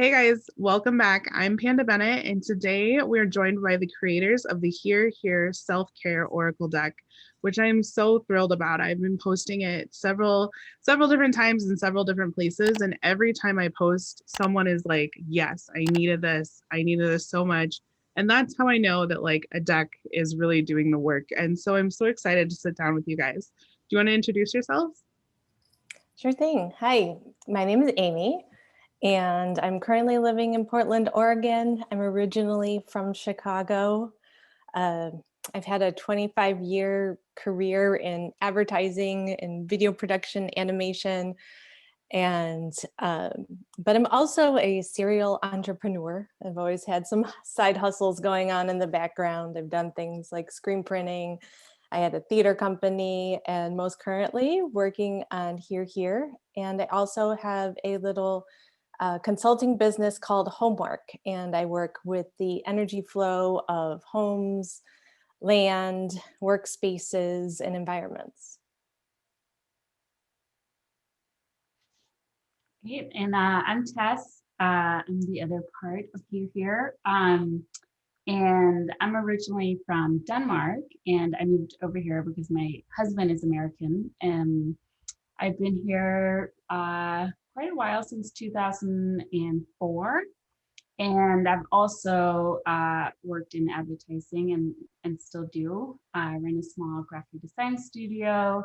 Hey guys, welcome back. I'm Panda Bennett, and today we're joined by the creators of the Here Self-Care Oracle deck, which I'm so thrilled about. I've been posting it several different times in several different places, and every time I post, someone is like, "Yes, I needed this. I needed this so much." And that's how I know that like a deck is really doing the work. And so I'm so excited to sit down with you guys. Do you want to introduce yourselves? Sure thing. Hi, my name is Amy, and I'm currently living in Portland, Oregon. I'm originally from Chicago. Uh, I've had a 25-year career in advertising and video production, animation, and but I'm also a serial entrepreneur. I've always had some side hustles going on in the background. I've done things like screen printing. I had a theater company, and most currently working on Here. And I also have a little consulting business called Homework, and I work with the energy flow of homes, land, workspaces, and environments. Great. And I'm Tess. I'm the other part of Here. And I'm originally from Denmark, and I moved over here because my husband is American. And I've been here quite a while, since 2004. And I've also worked in advertising and still do. I run a small graphic design studio.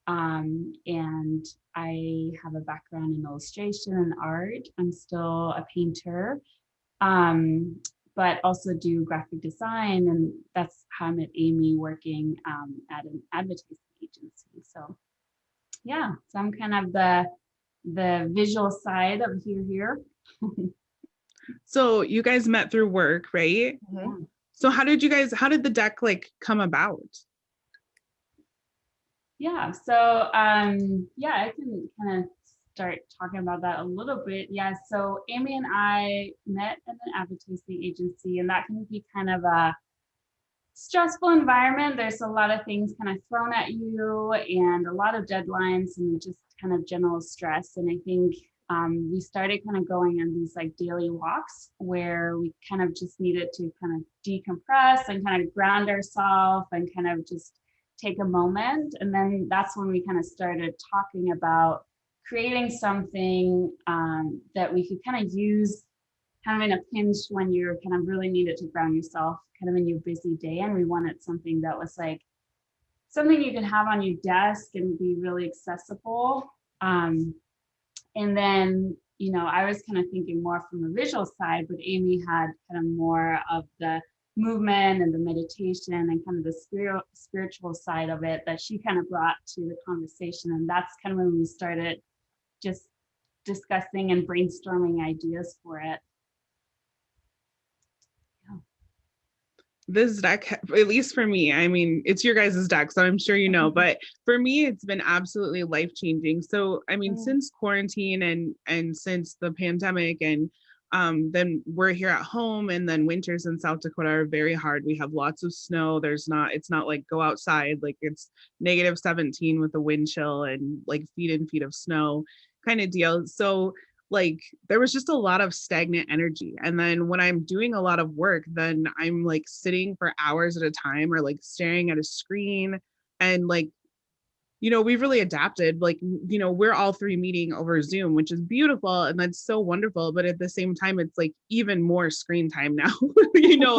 And I have a background in illustration and art. I'm still a painter, but also do graphic design. And that's how I met Amy, working at an advertising agency. So yeah, so I'm kind of the visual side of Here. So you guys met through work, right? Mhm. So how did the deck like come about? Yeah, so yeah, I can kind of start talking about that a little bit. Yeah, so Amy and I met at an advertising agency, and that can be kind of a stressful environment. There's a lot of things kind of thrown at you and a lot of deadlines and just kind of general stress. And I think we started kind of going on these like daily walks where we kind of just needed to kind of decompress and kind of ground ourselves and kind of just take a moment. And then that's when we kind of started talking about creating something that we could kind of use kind of in a pinch when you're kind of really needed to ground yourself kind of in your busy day. And we wanted something that was like something you can have on your desk and be really accessible. And then, I was kind of thinking more from a visual side, but Amy had kind of more of the movement and the meditation and kind of the spiritual side of it that she kind of brought to the conversation. And that's kind of when we started just discussing and brainstorming ideas for it. This deck, at least for me, I mean, it's your guys' deck, so I'm sure you know, but for me, it's been absolutely life-changing. So, I mean, since quarantine and since the pandemic, and then we're here at home, and then winters in South Dakota are very hard. We have lots of snow. It's not like go outside, like it's -17 with the wind chill and like feet and feet of snow kind of deal. So like there was just a lot of stagnant energy. And then when I'm doing a lot of work, then I'm like sitting for hours at a time or like staring at a screen. And like, we've really adapted. Like, we're all three meeting over Zoom, which is beautiful. And that's so wonderful. But at the same time, it's like even more screen time now,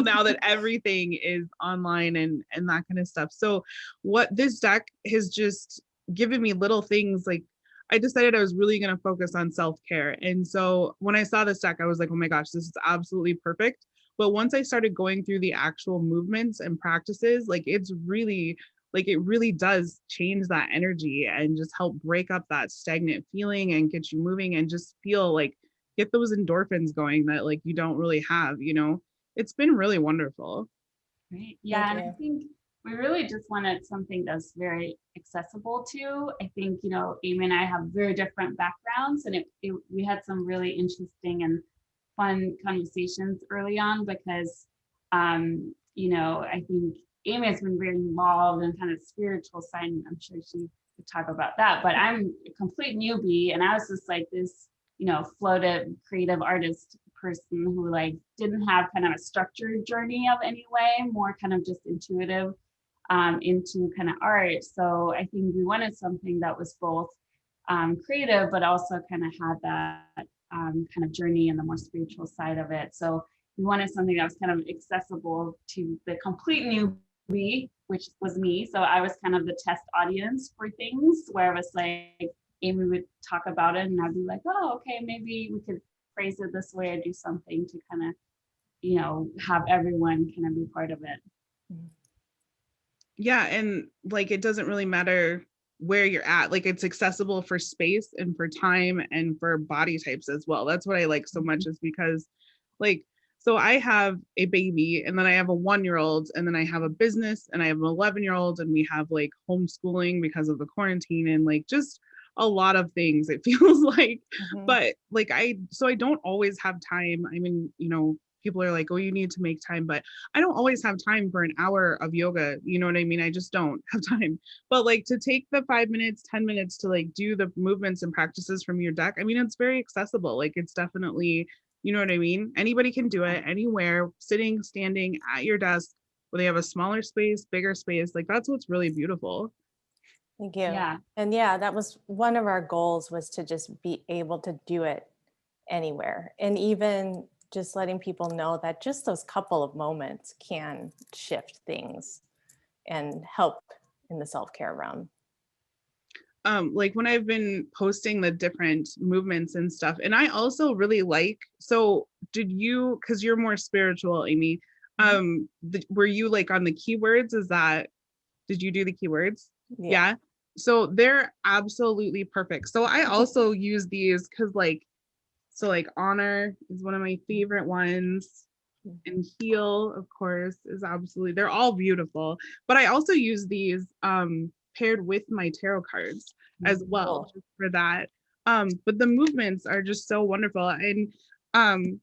now that everything is online and that kind of stuff. So what this deck has just given me little things like I decided I was really going to focus on self-care. And so when I saw this deck, I was like, oh my gosh, this is absolutely perfect. But once I started going through the actual movements and practices, like it really does change that energy and just help break up that stagnant feeling and get you moving and just feel like get those endorphins going that like you don't really have, it's been really wonderful. Right. Yeah. And I think we really just wanted something that's very accessible to. I think, Amy and I have very different backgrounds, and we had some really interesting and fun conversations early on because, I think Amy has been very involved in kind of spiritual side, and I'm sure she could talk about that. But I'm a complete newbie, and I was just like this, floated creative artist person who like didn't have kind of a structured journey of any way, more kind of just intuitive into kind of art. So I think we wanted something that was both creative, but also kind of had that kind of journey and the more spiritual side of it. So we wanted something that was kind of accessible to the complete newbie, which was me. So I was kind of the test audience for things where it was like, Amy would talk about it and I'd be like, oh, okay, maybe we could phrase it this way or do something to kind of, you know, have everyone kind of be part of it. Yeah. And like, it doesn't really matter where you're at. Like, it's accessible for space and for time and for body types as well. That's what I like so much, is because like, so I have a baby, and then I have a 1-year-old, and then I have a business, and I have an 11-year-old, and we have like homeschooling because of the quarantine, and like just a lot of things, it feels like. But like, so I don't always have time. I mean, you know, people are like, oh, you need to make time, but I don't always have time for an hour of yoga. You know what I mean? I just don't have time. But like, to take the 5 minutes, 10 minutes to like do the movements and practices from your deck, I mean, it's very accessible. Like, it's definitely, you know what I mean? Anybody can do it anywhere, sitting, standing at your desk, where they have a smaller space, bigger space. Like, that's what's really beautiful. Thank you. Yeah. And yeah, that was one of our goals, was to just be able to do it anywhere. And even just letting people know that just those couple of moments can shift things and help in the self-care realm. Like when I've been posting the different movements and stuff, and I also really like, so did you, because you're more spiritual, Amy, were you like on the keywords? Did you do the keywords? Yeah. So they're absolutely perfect. So I also use these because like, so like honor is one of my favorite ones, and heal, of course, is absolutely, they're all beautiful. But I also use these paired with my tarot cards as well, just for that. But the movements are just so wonderful. And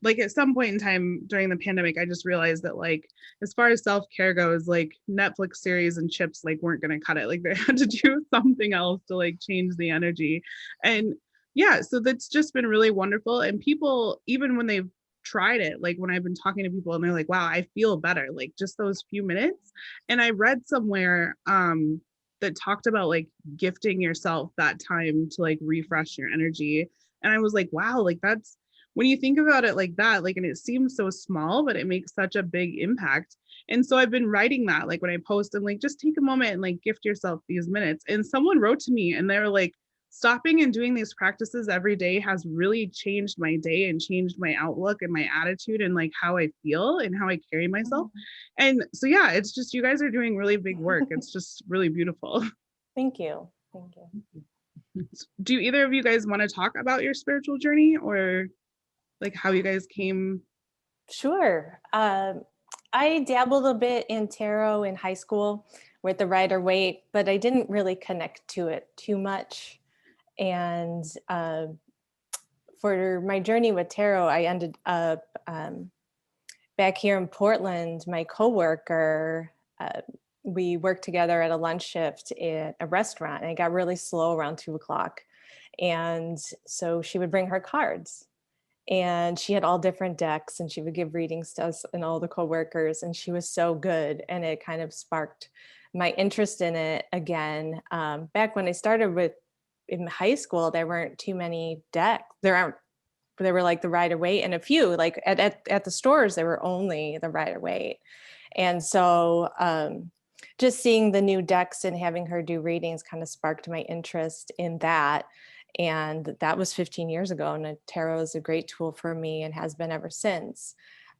like at some point in time during the pandemic, I just realized that like, as far as self-care goes, like Netflix series and chips like weren't gonna cut it. Like, they had to do something else to like change the energy. And yeah, so that's just been really wonderful. And people, even when they've tried it, like when I've been talking to people and they're like, wow, I feel better, like just those few minutes. And I read somewhere that talked about like gifting yourself that time to like refresh your energy. And I was like, wow, like that's, when you think about it like that, like, and it seems so small, but it makes such a big impact. And so I've been writing that, like when I post, I'm like, just take a moment and like gift yourself these minutes. And someone wrote to me and they were like, stopping and doing these practices every day has really changed my day and changed my outlook and my attitude and like how I feel and how I carry myself. And so, yeah, it's just, you guys are doing really big work. It's just really beautiful. Thank you. Thank you. Do either of you guys want to talk about your spiritual journey, or like how you guys came? Sure. I dabbled a bit in tarot in high school with the Rider-Waite, but I didn't really connect to it too much. And for my journey with tarot, I ended up back here in Portland. My coworker, we worked together at a lunch shift at a restaurant, and it got really slow around 2 o'clock. And so she would bring her cards, and she had all different decks, and she would give readings to us and all the coworkers, and she was so good. And it kind of sparked my interest in it again. Back when I started in high school, there weren't too many decks. There were like the Rider-Waite and a few, like at the stores, there were only the Rider-Waite. And so just seeing the new decks and having her do readings kind of sparked my interest in that. And that was 15 years ago. And tarot is a great tool for me and has been ever since.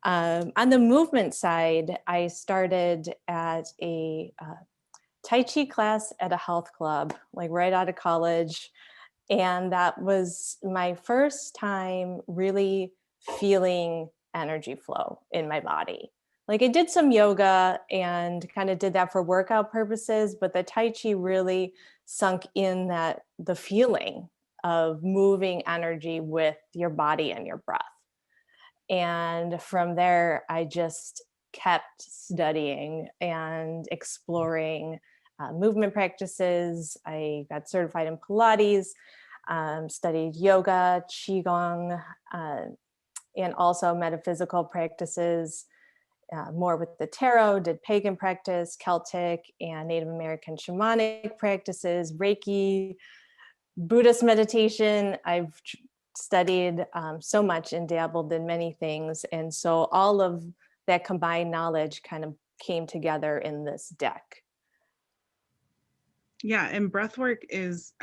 On the movement side, I started at a Tai Chi class at a health club, like right out of college. And that was my first time really feeling energy flow in my body. Like I did some yoga and kind of did that for workout purposes, but the Tai Chi really sunk in the feeling of moving energy with your body and your breath. And from there, I just kept studying and exploring movement practices. I got certified in Pilates, studied yoga, Qigong, and also metaphysical practices, more with the tarot, did pagan practice, Celtic and Native American shamanic practices, Reiki, Buddhist meditation. I've studied so much and dabbled in many things. And so all of that combined knowledge kind of came together in this deck. Yeah, and breathwork is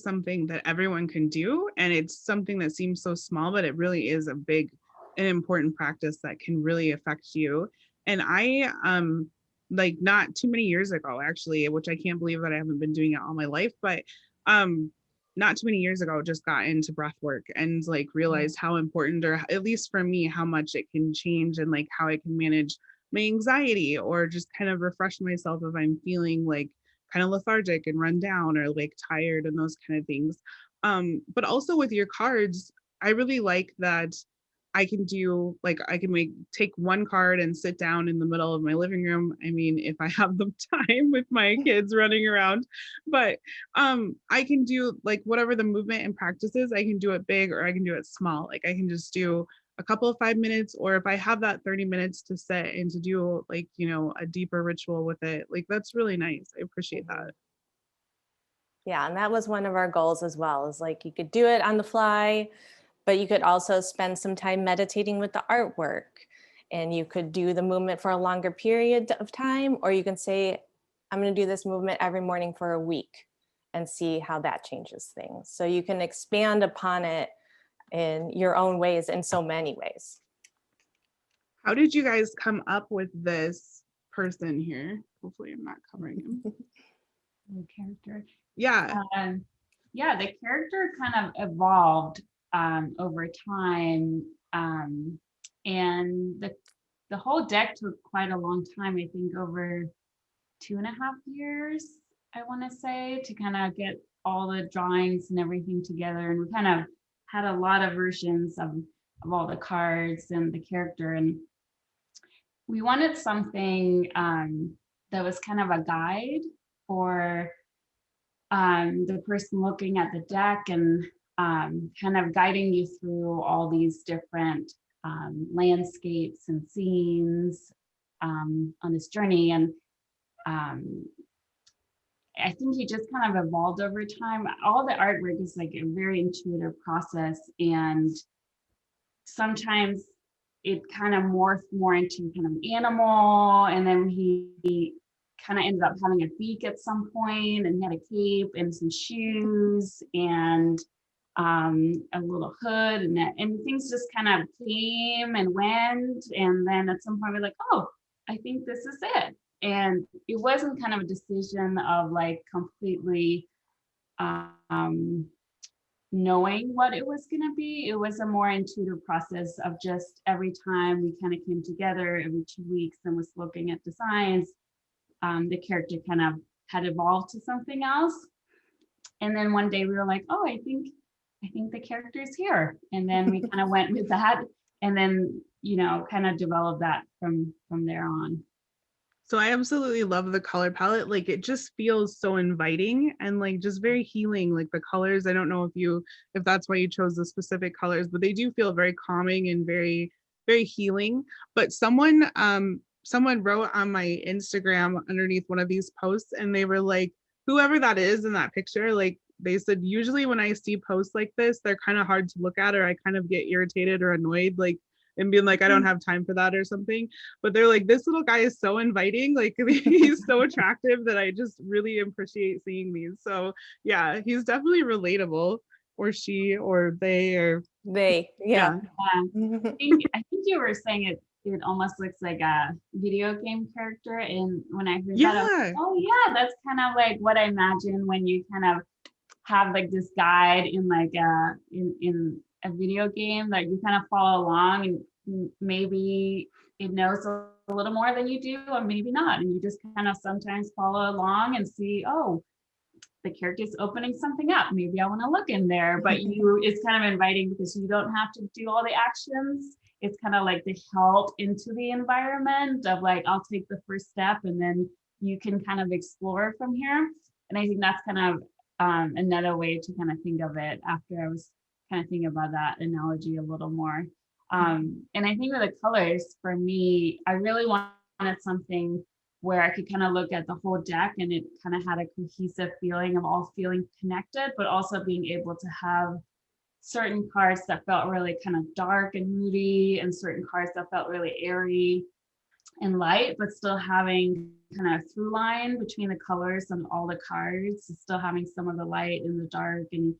something that everyone can do, and it's something that seems so small, but it really is an important practice that can really affect you. And I like not too many years ago, actually, which I can't believe that I haven't been doing it all my life, but not too many years ago, just got into breath work and like realized how important, or at least for me, how much it can change and like how I can manage my anxiety or just kind of refresh myself if I'm feeling like kind of lethargic and run down or like tired and those kind of things. But also with your cards, I really like that I can take one card and sit down in the middle of my living room. I mean, if I have the time with my kids running around, but I can do like whatever the movement and practice is, I can do it big or I can do it small. Like I can just do a couple of 5 minutes, or if I have that 30 minutes to sit and to do like, a deeper ritual with it, like that's really nice. I appreciate that. Yeah, and that was one of our goals as well, is like you could do it on the fly, but you could also spend some time meditating with the artwork, and you could do the movement for a longer period of time, or you can say, I'm going to do this movement every morning for a week and see how that changes things. So you can expand upon it in your own ways, in so many ways. How did you guys come up with this person here? Hopefully I'm not covering him. The character. Yeah. Yeah, the character kind of evolved over time. And the whole deck took quite a long time, I think over 2.5 years, I want to say, to kind of get all the drawings and everything together. And we kind of had a lot of versions of all the cards and the character. And we wanted something that was kind of a guide for the person looking at the deck and kind of guiding you through all these different landscapes and scenes on this journey. And I think he just kind of evolved over time. All the artwork is like a very intuitive process, and sometimes it kind of morphed more into kind of an animal, and then he kind of ended up having a beak at some point, and he had a cape and some shoes and a little hood, and things just kind of came and went. And then at some point we're like, oh, I think this is it. And it wasn't kind of a decision of like completely knowing what it was going to be. It was a more intuitive process of just every time we kind of came together every 2 weeks and was looking at designs, the character kind of had evolved to something else. And then one day we were like, oh, I think the character's here. And then we kind of went with that, and then, kind of developed that from there on. So I absolutely love the color palette. Like it just feels so inviting and like just very healing. Like the colors, I don't know if that's why you chose the specific colors, but they do feel very calming and very, very healing. But someone wrote on my Instagram underneath one of these posts, and they were like, whoever that is in that picture, like they said, usually when I see posts like this, they're kind of hard to look at, or I kind of get irritated or annoyed, like, and being like, I don't have time for that or something. But they're like, this little guy is so inviting. Like he's so attractive that I just really appreciate seeing these. So yeah, he's definitely relatable, or she, or they, or they. Yeah. I think you were saying it almost looks like a video game character. And when I heard that, I was like, oh yeah, that's kind of like what I imagine when you kind of have like this guide in like in a video game that you kind of follow along, and maybe it knows a little more than you do, or maybe not, and you just kind of sometimes follow along and see, oh, the character's opening something up, maybe I want to look in there. But it's kind of inviting because you don't have to do all the actions. It's kind of like the help into the environment of like, I'll take the first step and then you can kind of explore from here. And I think that's kind of another way to kind of think of it after I was kind of thinking about that analogy a little more. And I think with the colors, for me, I really wanted something where I could kind of look at the whole deck and it kind of had a cohesive feeling of all feeling connected, but also being able to have certain cards that felt really kind of dark and moody, and certain cards that felt really airy and light, but still having kind of through line between the colors and all the cards, still having some of the light and the dark, and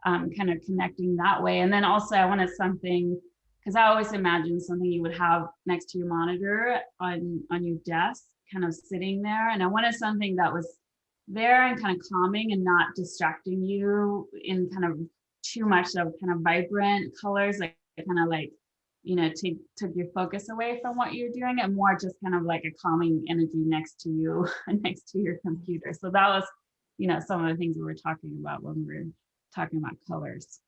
kind of connecting that way. And then also I wanted something, because I always imagined something you would have next to your monitor on your desk, kind of sitting there. And I wanted something that was there and kind of calming and not distracting you in kind of too much of kind of vibrant colors, like kind of like, you know, took your focus away from what you're doing, and more just kind of like a calming energy next to you, next to your computer. So that was, you know, some of the things we were talking about when we were talking about colors.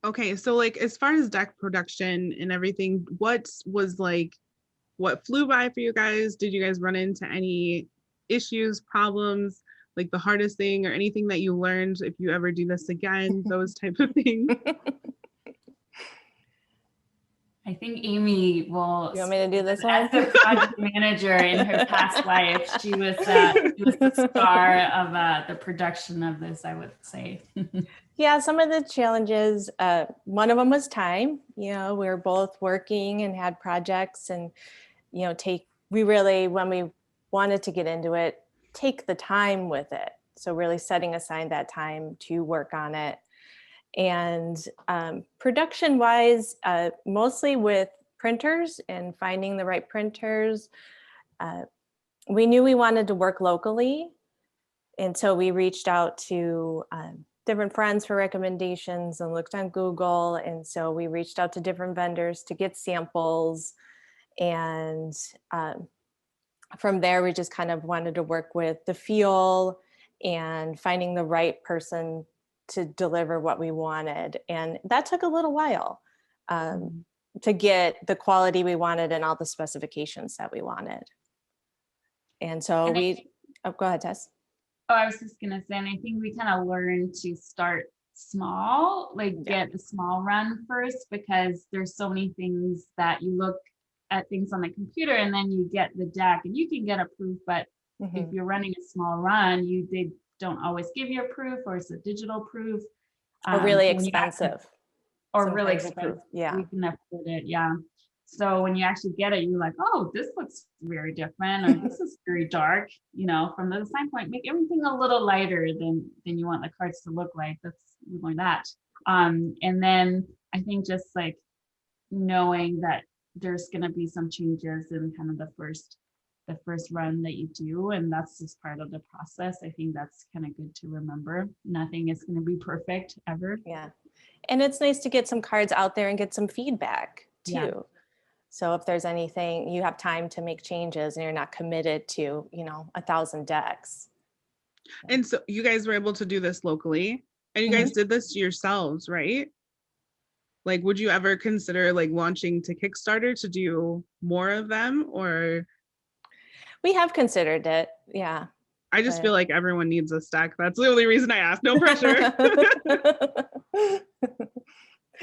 Okay, so like as far as deck production and everything, what flew by for you guys? Did you guys run into any issues, problems, like the hardest thing or anything that you learned if you ever do this again, those type of things? I think Amy will. You want me to do this one? As the project manager in her past life, she was the star of the production of this, I would say. Yeah, some of the challenges, one of them was time. You know, we were both working and had projects, and, you know, we really, when we wanted to get into it, take the time with it. So really setting aside that time to work on it. And production wise, mostly with printers and finding the right printers. We knew we wanted to work locally. And so we reached out to different friends for recommendations and looked on Google. And so we reached out to different vendors to get samples. And from there, we just kind of wanted to work with the feel and finding the right person to deliver what we wanted. And that took a little while to get the quality we wanted and all the specifications that we wanted. And so go ahead, Tess. Oh, I was just gonna say, and I think we kind of learned to start small, like get the small run first, because there's so many things that you look at things on the computer and then you get the deck and you can get a proof, but if you're running a small run, they don't always give you a proof, or it's a digital proof. Or really expensive. Or really expensive. Proof. Yeah. We can afford it. Yeah. So when you actually get it, you're like, oh, this looks very different, or this is very dark. You know, from the design point, make everything a little lighter than you want the cards to look like. We're going that. And then I think just like knowing that there's going to be some changes in kind of the first run that you do, and that's just part of the process. I think that's kind of good to remember. Nothing is going to be perfect ever. Yeah. And it's nice to get some cards out there and get some feedback too. Yeah. So if there's anything, you have time to make changes and you're not committed to, 1,000 decks. And so you guys were able to do this locally, and you guys did this yourselves, right? Like, would you ever consider like launching to Kickstarter to do more of them, or? We have considered it. Yeah. I just feel like everyone needs a stack. That's the only reason I asked. No pressure.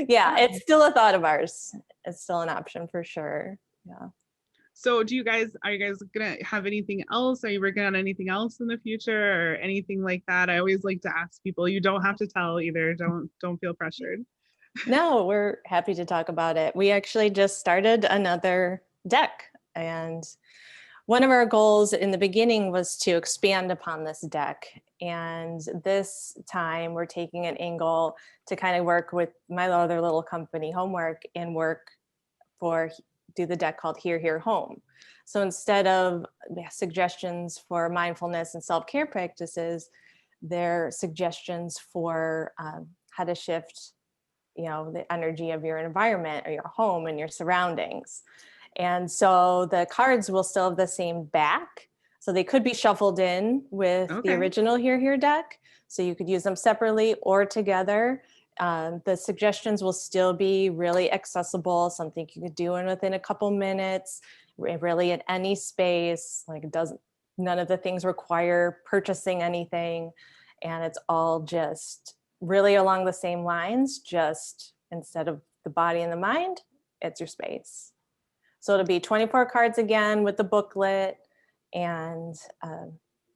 Yeah, it's still a thought of ours. It's still an option for sure. Yeah. So are you guys gonna have anything else? Are you working on anything else in the future or anything like that? I always like to ask people. You don't have to tell either. Don't feel pressured. No, we're happy to talk about it. We actually just started another deck, and one of our goals in the beginning was to expand upon this deck. And this time we're taking an angle to kind of work with my other little company, Homework, and do the deck called Here, Here, Home. So instead of suggestions for mindfulness and self-care practices, they're suggestions for how to shift, the energy of your environment or your home and your surroundings. And so the cards will still have the same back. So they could be shuffled in with the original Here, Here deck. So you could use them separately or together. The suggestions will still be really accessible, something you could do within a couple minutes, really in any space. Like none of the things require purchasing anything. And it's all just really along the same lines, just instead of the body and the mind, it's your space. So it'll be 24 cards again with the booklet, and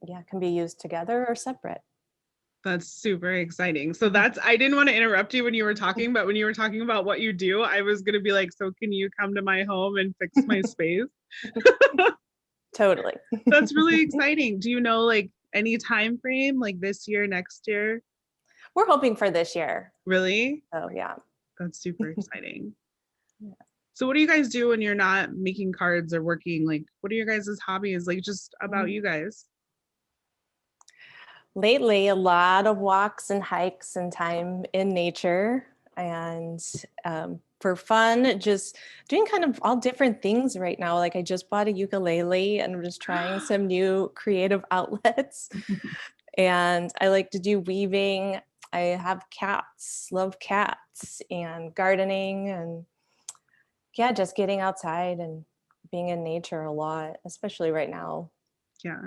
yeah, can be used together or separate. That's super exciting. So I didn't want to interrupt you when you were talking, but when you were talking about what you do, I was going to be like, so can you come to my home and fix my space? Totally. That's really exciting. Do you know like any time frame, like this year, next year? We're hoping for this year. Really? Oh yeah. That's super exciting. Yeah. So what do you guys do when you're not making cards or working? Like, what are your guys' hobbies? Like just about you guys? Lately, a lot of walks and hikes and time in nature, and for fun, just doing kind of all different things right now. Like I just bought a ukulele and I'm just trying some new creative outlets. And I like to do weaving. I have cats, love cats, and gardening, and yeah, just getting outside and being in nature a lot, especially right now. Yeah.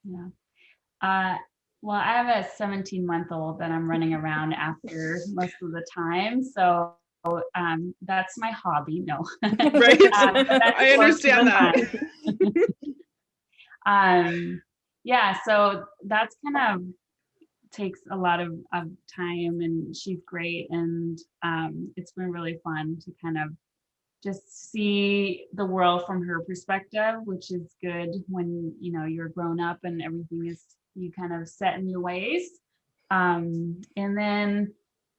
Yeah. Well, I have a 17-month-old that I'm running around after most of the time. So that's my hobby. No. Right. I understand that. Yeah, so that's kind of takes a lot of time, and she's great. And it's been really fun to kind of just see the world from her perspective, which is good when, you know, you're grown up and everything is, you kind of set in your ways. And then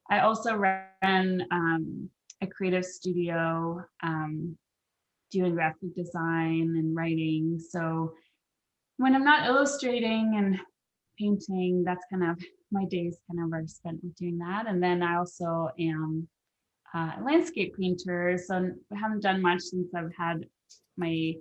I also ran a creative studio, doing graphic design and writing. So when I'm not illustrating and painting, that's kind of my days kind of are spent with doing that. And then I also am a landscape painter. So I haven't done much since I've had my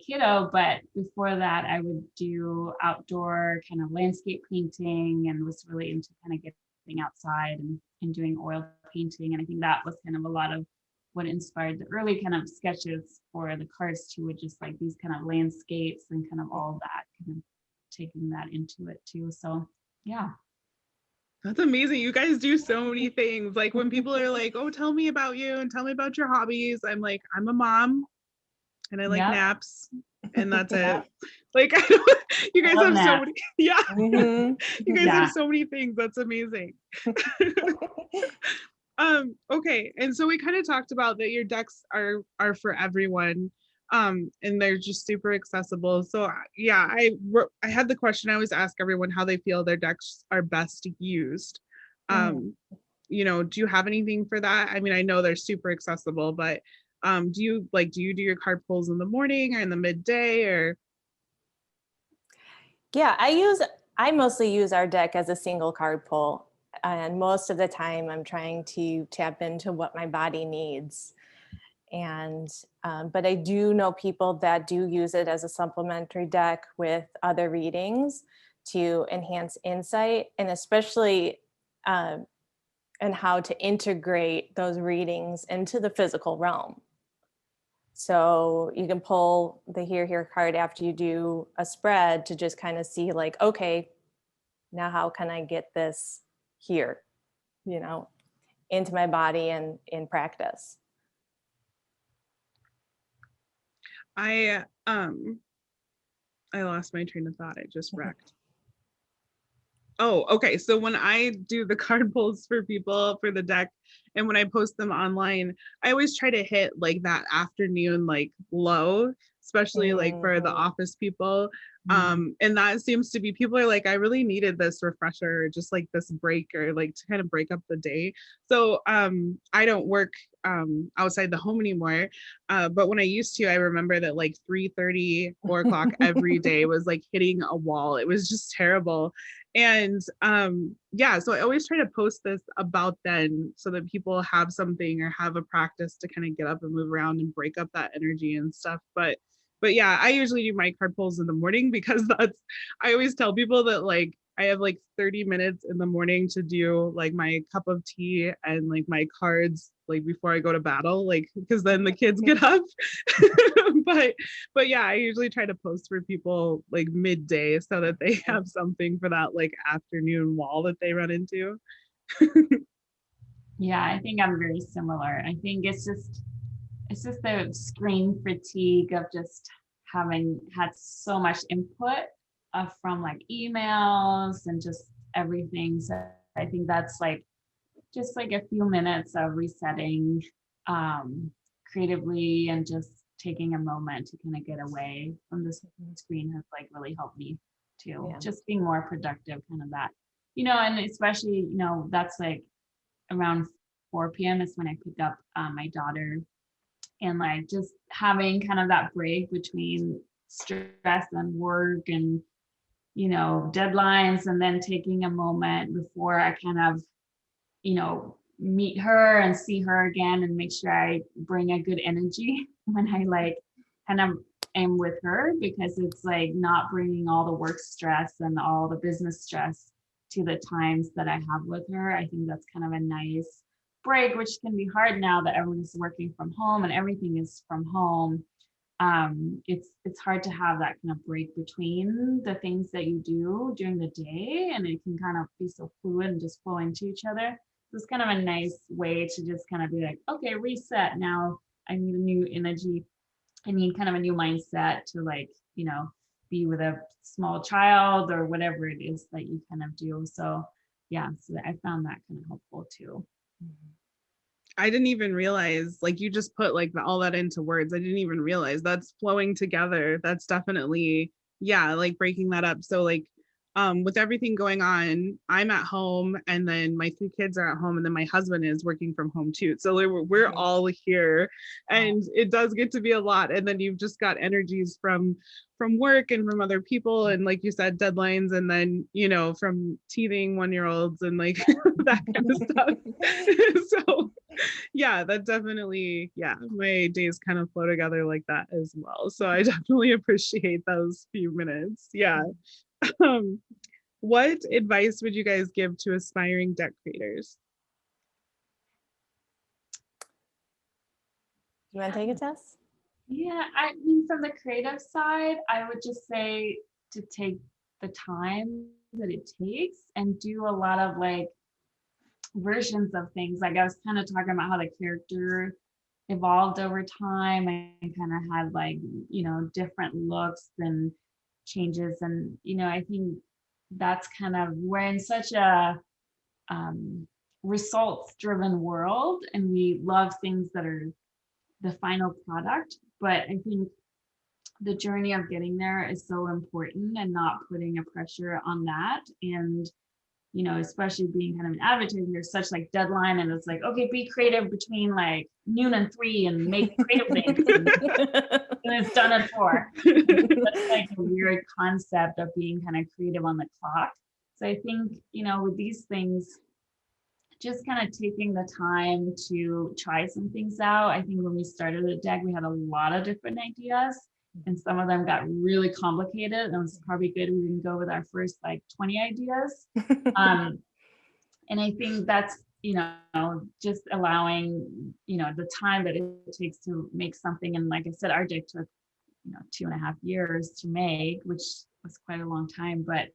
kiddo, but before that I would do outdoor kind of landscape painting, and was really into kind of getting outside and doing oil painting. And I think that was kind of a lot of what inspired the early kind of sketches for the cards too, with just like these kind of landscapes and kind of all that, kind of taking that into it too. So yeah. That's amazing. You guys do so many things. Like when people are like, oh, tell me about you and tell me about your hobbies, I'm like, I'm a mom and I like naps, and that's it. Like you guys have so many. Yeah. You guys have so many things. That's amazing. Okay. And so we kind of talked about that your decks are for everyone. And they're just super accessible. So yeah, I had the question I always ask everyone how they feel their decks are best used. You know, do you have anything for that? I mean, I know they're super accessible, but do you do your card pulls in the morning or in the midday, or? Yeah, I mostly use our deck as a single card pull, and most of the time I'm trying to tap into what my body needs. And but I do know people that do use it as a supplementary deck with other readings to enhance insight, and especially and how to integrate those readings into the physical realm. So you can pull the here card after you do a spread to just kind of see like, okay, now how can I get this here, you know, into my body and in practice. I lost my train of thought. I just wrecked. Oh, okay. So when I do the card pulls for people for the deck, and when I post them online, I always try to hit like that afternoon like low, especially like for the office people. And that seems to be, people are like, I really needed this refresher, just like this break, or like to kind of break up the day. So I don't work outside the home anymore. But when I used to, I remember that like 3:30, 4 o'clock every day was like hitting a wall. It was just terrible. And yeah, so I always try to post this about then so that people have something or have a practice to kind of get up and move around and break up that energy and stuff. But yeah, I usually do my card pulls in the morning because I always tell people that like I have like 30 minutes in the morning to do like my cup of tea and like my cards like before I go to battle, like because then the kids get up. but yeah, I usually try to post for people like midday so that they have something for that like afternoon wall that they run into. Yeah, I think I'm very similar. I think it's just the screen fatigue of just having had so much input from like emails and just everything. So I think that's like just like a few minutes of resetting creatively and just taking a moment to kind of get away from the screen has like really helped me too. Yeah. Just being more productive, kind of that, and especially, that's like around 4 p.m. is when I pick up my daughter, and like just having kind of that break between stress and work and deadlines, and then taking a moment before I kind of meet her and see her again and make sure I bring a good energy when I like kind of am with her, because it's like not bringing all the work stress and all the business stress to the times that I have with her. I think that's kind of a nice break, which can be hard now that everyone's working from home and everything is from home. It's hard to have that kind of break between the things that you do during the day, and it can kind of be so fluid and just flow into each other. So it's kind of a nice way to just kind of be like, okay, reset. Now I need a new energy. I need kind of a new mindset to like, be with a small child or whatever it is that you kind of do. So yeah, so I found that kind of helpful too. I didn't even realize, like, you just put like all that into words. I didn't even realize that's flowing together. That's definitely, yeah, like breaking that up. So like with everything going on, I'm at home, and then my 3 kids are at home, and then my husband is working from home too. So we're all here, and it does get to be a lot. And then you've just got energies from work and from other people, and like you said, deadlines, and then from teething 1-year-olds and like that kind of stuff. So yeah, that definitely, yeah, my days kind of flow together like that as well. So I definitely appreciate those few minutes. Yeah. What advice would you guys give to aspiring deck creators? You want to take it, Tess? Yeah, I mean, from the creative side, I would just say to take the time that it takes and do a lot of like versions of things. Like I was kind of talking about how the character evolved over time and kind of had like, different looks and changes. And, I think that's kind of, we're in such a results driven world, and we love things that are the final product. But I think the journey of getting there is so important, and not putting a pressure on that. And especially being kind of an advocate, there's such like deadline, and it's like, okay, be creative between like noon and 3 and make creative things, and it's done at 4. That's like a weird concept of being kind of creative on the clock. So I think, with these things, just kind of taking the time to try some things out. I think when we started the deck, we had a lot of different ideas, and some of them got really complicated. And it was probably good we didn't go with our first like 20 ideas. And I think that's, just allowing, the time that it takes to make something. And like I said, our deck took, 2.5 years to make, which was quite a long time. But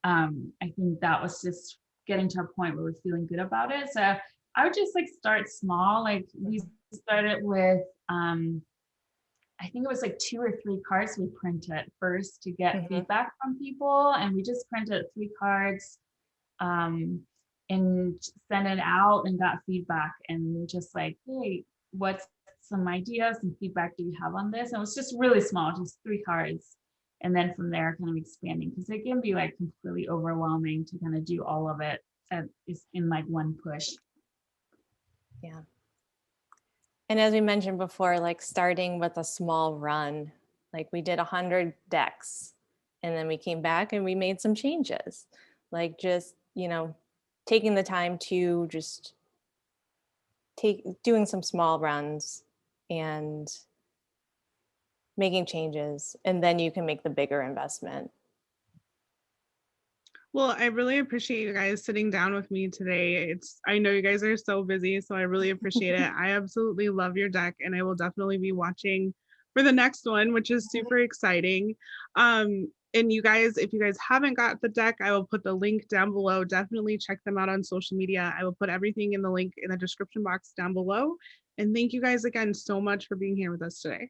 I think that was just getting to a point where we're feeling good about it. So I would just like start small. Like we started with, I think it was like 2 or 3 cards we printed first to get feedback from people. And we just printed 3 cards and sent it out and got feedback, and just like, hey, what's some ideas and feedback do you have on this? And it was just really small, just 3 cards. And then from there, kind of expanding, because it can be like completely overwhelming to kind of do all of it in like one push. Yeah. And as we mentioned before, like starting with a small run, like we did 100 decks, and then we came back and we made some changes, like just, taking the time to just doing some small runs and making changes, and then you can make the bigger investment. Well, I really appreciate you guys sitting down with me today. I know you guys are so busy, so I really appreciate it. I absolutely love your deck, and I will definitely be watching for the next one, which is super exciting. And you guys, if you guys haven't got the deck, I will put the link down below. Definitely check them out on social media. I will put everything in the link in the description box down below. And thank you guys again so much for being here with us today.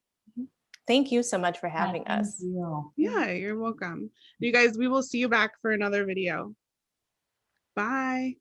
Thank you so much for having Thank us. you. Yeah, you're welcome. You guys, we will see you back for another video. Bye.